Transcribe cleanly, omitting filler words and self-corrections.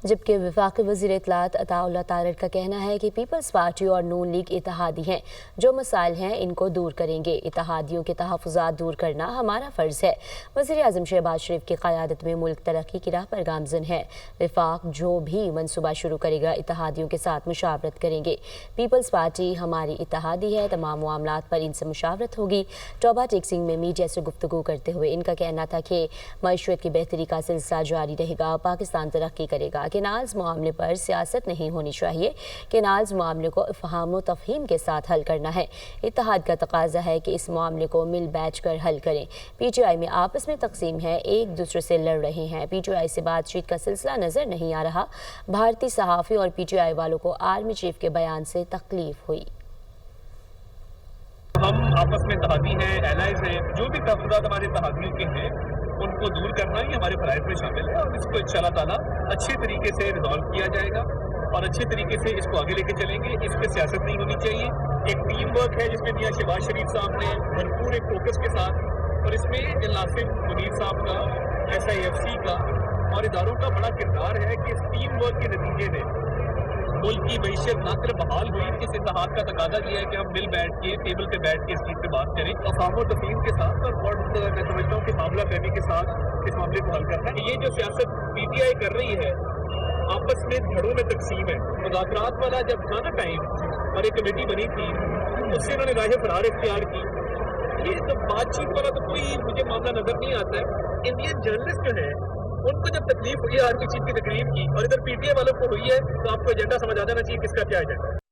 जबकि वफाकी वज़ीर इत्तलात अताउल्लाह तारड़ का कहना है कि पीपल्स पार्टी और नून लीग इत्तेहादी हैं, जो मसाइल हैं इनको दूर करेंगे। इत्तेहादियों के तहफ़्फ़ुज़ात दूर करना हमारा फ़र्ज़ है। वज़ीर आज़म शहबाज शरीफ की क़यादत में मुल्क तरक्की की राह पर गामज़न है। वफाक जो भी मनसूबा शुरू करेगा इत्तेहादियों के साथ मुशावरत करेंगे। पीपल्स पार्टी हमारी इत्तेहादी है, तमाम मामलात पर इनसे मुशावरत होगी। टोबा टेक्सिंग में मीडिया से गुफ्तगू करते हुए इनका कहना था कि मईशत की बेहतरी का सिलसिला जारी रहेगा, पाकिस्तान तरक्की करेगा। केनाल्स मामले पर सियासत नहीं होनी चाहिए। केनाल्स मामले को इफ़हाम व तफ़हीम के साथ हल करना है। इत्तेहाद का तकाजा है कि इस मामले को मिल बैठ कर हल करें। PTI में आपस में तकसीम है, एक दूसरे से लड़ रहे हैं। PTI से बातचीत का सिलसिला नजर नहीं आ रहा। भारतीय सहाफ़ी और PTI वालों को आर्मी चीफ के बयान से तकलीफ हुई। हम आपस में इत्तेहादी हैं, एलाइज हैं, जो भी तहफ़्फ़ुज़ात हमारे इत्तेहादियों के हैं उनको दूर करना ही हमारे फ़राइज़ में शामिल है और इसको इंशाअल्लाह ताला अच्छे तरीके से रिज़ॉल्व किया जाएगा और अच्छे तरीके से इसको आगे लेके चलेंगे। इस पर सियासत नहीं होनी चाहिए। एक टीम वर्क है जिसमें मियां शहबाज शरीफ साहब ने भरपूर एक फोकस के साथ और इसमें नासिर मुनीर साहब का, SIFC का और इदारों का बड़ा किरदार है कि इस टीम वर्क के नतीजे में मुल्क की मईशत न सिर्फ बहाल हुई, इस इत्तेहाद का तकाजा ये है कि हम मिल बैठ के टेबल पे बैठ के इस चीज़ पे बात करें अफ़हाम व तफ़हीम के साथ और मैं समझता हूँ कि मामला फहमी के साथ इस मामले को हल करना है। ये जो सियासत PTI कर रही है आपस में धड़ों में तकसीम है। मुज़ाकरात वाला जब था ना टाइम और एक कमेटी बनी थी उससे उन्होंने राह फरार इख्तियार की। ये तो बातचीत वाला तो कोई मुझे मामला नजर नहीं आता है। इंडियन जर्नलिस्ट जो है उनको जब तकलीफ हुई आर्मी चीफ की तकरीब की और इधर PTI वालों को हुई है तो आपको एजेंडा समझ आ जाना चाहिए किसका क्या एजेंडा है।